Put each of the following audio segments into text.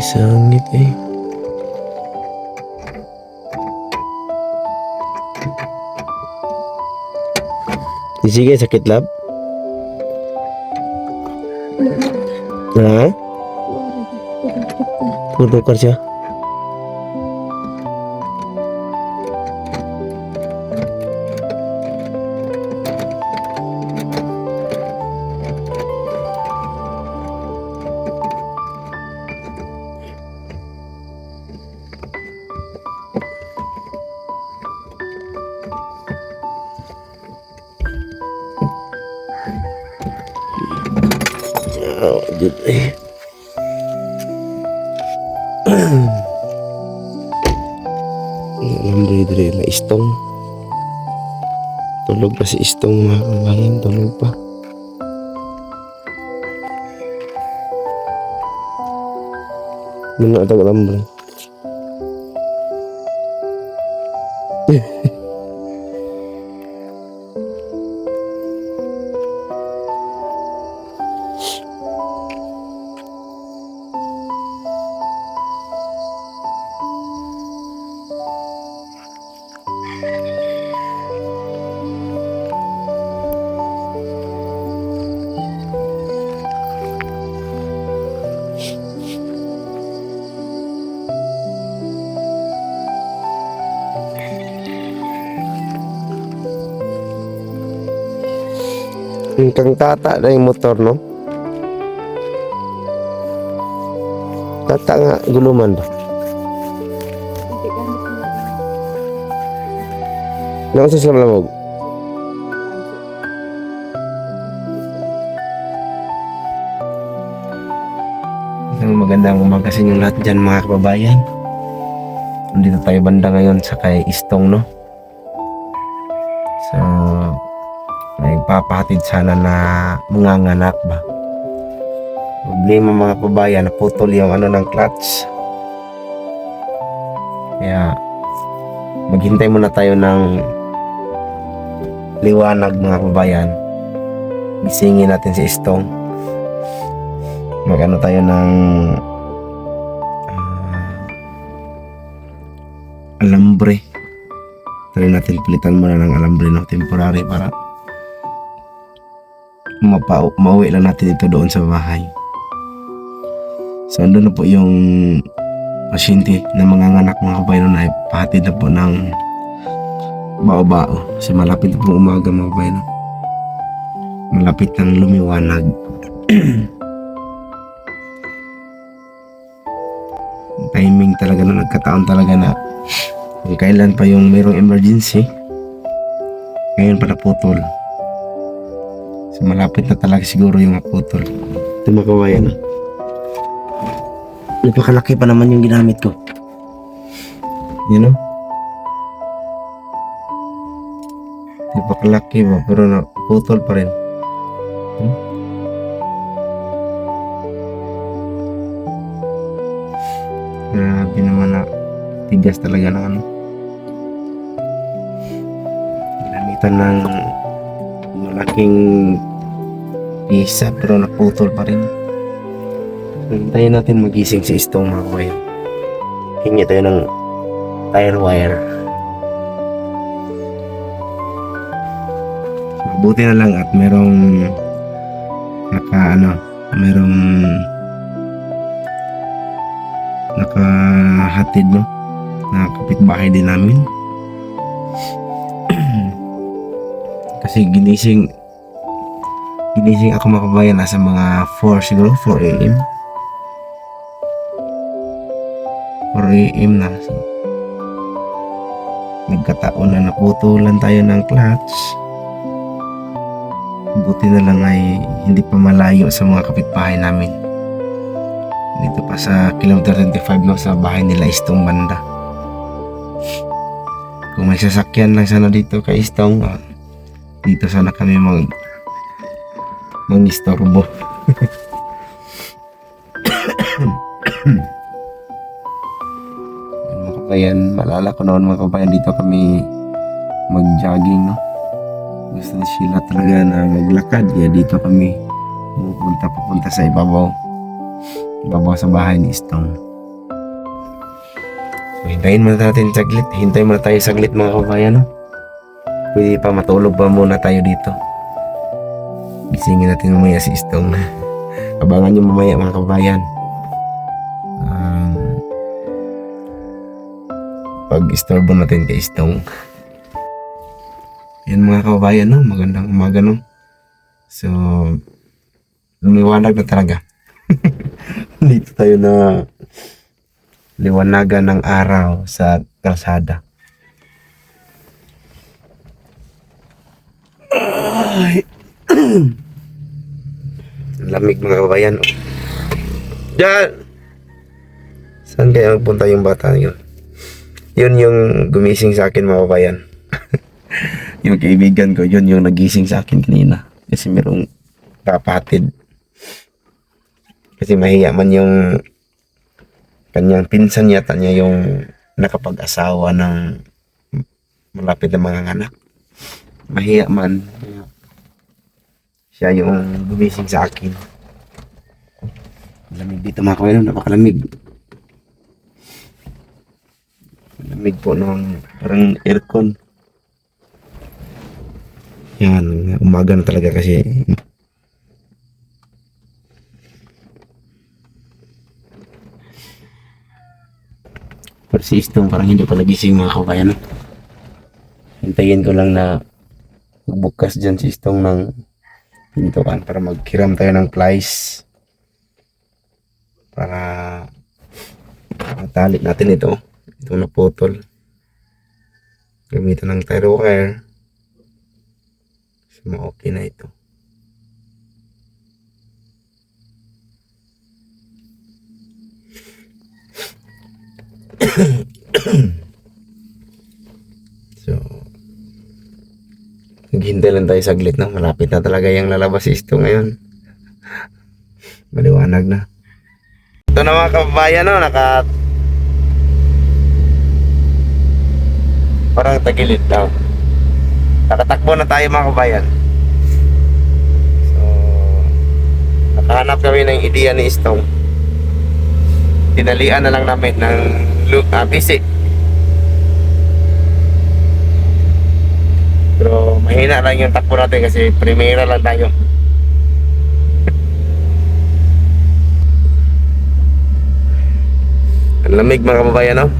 Sangit eh. Sige, sakit lab. Ha? Tukar siya. Oh, good eh. Diri na istong. Tulog pa si istong mga kabayan, tulog pa. Muna atag alambre. Kang tata na yung motor, no? Tata nga, guluman ba? Nang sa lamog? Isang magandang umaga sa inyong lahat dyan mga kababayan. Nandito tayo banda ngayon sa kay Istong, no? So, may papahatid sana na manganganak ba. Problema mga kababayan, naputol yung ng clutch. Kaya maghintay muna tayo ng liwanag mga kababayan. Gisingin natin si Istong. Magano tayo ng alambre. Try natin pilitan muna ng alambre, no? Temporary para mauwi lang natin ito doon sa bahay. So andun na po yung pasyente na manganganak mga kabayan na ipahatid na po ng bao-bao. Kasi malapit na po umaga mga kabayan. Malapit nang lumiwanag. Timing talaga na nagkataon talaga na kung kailan pa yung mayroong emergency, ngayon pa naputol. So, malapit na talaga siguro yung maputol. Ito mga kabayan, napakalaki pa naman yung ginamit ko. You know? Napakalaki ba, pero naputol pa rin. Grabe naman na tigas talaga ng ginamitan ng malaking pisa pero naputol pa rin. Hintayin natin magising si Istong mga kabayan. Hingi tayo ng tire wire. Mabuti na lang at merong mayroong nakahatid, no, na kapitbahay din namin. Kasi ginising ako mga kabayan nasa mga 4 siguro, 4 AM. 4 AM na. So, nagkataon na naputulan tayo ng clutch. Buti na lang ay hindi pa malayo sa mga kapitbahay namin. Dito pa sa kilometer 25, no, sa bahay nila Istong banda. Kung may sasakyan lang sana dito kay Istong, dito sana kami mangistorbo. Mga kabayan, maalala ko noon mga kabayan, dito kami mag-jogging, no. Gusto ni Sheila talaga na maglakad, kaya dito kami papunta sa ibabaw sa bahay ni Istong. So, hintayin muna natin saglit. Hintayin muna tayo saglit mga kabayan, no? Pwede pa matulog pa muna tayo dito. Gisingin natin mamaya si Istong. Abangan nyo mamaya mga kabayan. Pag-istorbo natin kay Istong. Yan mga kabayan, no? Magandang umaga, no? So, lumiwanag na talaga. Dito tayo na liwanagan ng araw sa kalsada. Ay. Lamig mga kabayan. Diyan! Saan kaya magpunta yung bata yun? Yun yung gumising sa akin mga kabayan. Yung kaibigan ko, yun yung nagising sa akin kanina. Kasi merong papatid. Kasi mahiya man yung kanyang pinsan yata niya yung nakapag-asawa ng malapit na mga anak. Mahiya man. Siya yung gumising sa akin. Lamig dito mga kabayan, napakalamig. Lamig po ng parang aircon. Yan, umaga na talaga kasi. Pero si Istong parang hindi pa nagising mga kabayan. Hintayin ko lang na magbukas dyan si Istong ng pintuan para maghiram tayo ng plies. Para matalik natin ito. Ito na putol. Gamitan ng tire wire. So, okay na ito. So, naghintay lang tayo saglit na. Malapit na talaga yung lalabas Istong ngayon. Maliwanag na. Ito na mga kababayan, no? Parang tagilid daw. Nakatakbo na tayo mga kabayan. So, nakahanap kami ng ideya ni Istong. Tinalian na lang namin ng PC. Pero mahina lang yung takbo natin kasi primera lang tayo. Ang lamig mga kababayan, no?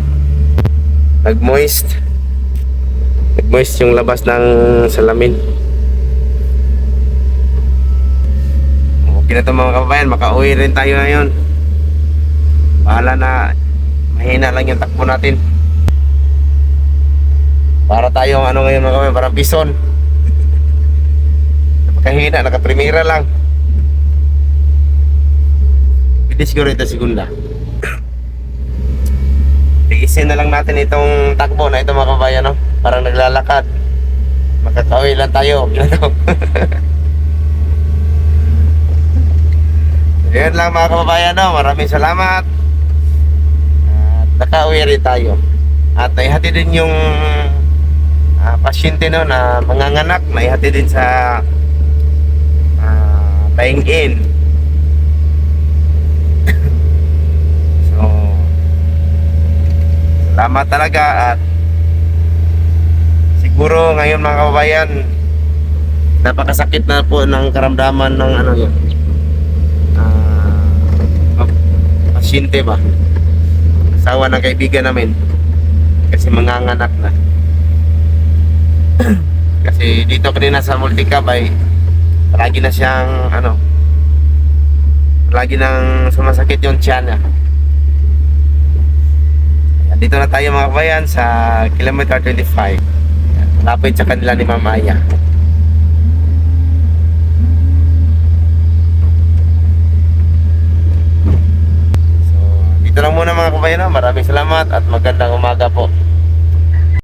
Nag-moist yung labas ng salamin. Okay na ito mga kababayan, makauwi rin tayo ngayon. Bahala na, mahina lang yung takbo natin. Para tayong ano ngayon mga kababayan, parang bison. Napakahina, nakaprimera lang. Pwede siguro ito segunda. Tigisin na lang natin itong takbo na ito mga kababayan, no? Parang naglalakad. Makakauwi lang tayo. Yan lang mga kababayan, no? Maraming salamat. At nakauwi rin tayo. At naihati din yung pasyente, no, na manganganak. Naihati din sa lying-in. Salamat talaga at siguro ngayon mga kababayan napakasakit na po ng karamdaman ng ano yun, pasyente ba, asawa ng kaibigan namin, kasi manganganak na. Kasi dito kanina sa Multicab ay palagi na siyang palagi nang sumasakit yung tiyan niya. Ayan, dito na tayo mga kabayan sa kilometer 25. Ayan, malapit sa kanila ni Ma'am Aya. So dito lang muna mga kabayan, maraming salamat at magandang umaga po.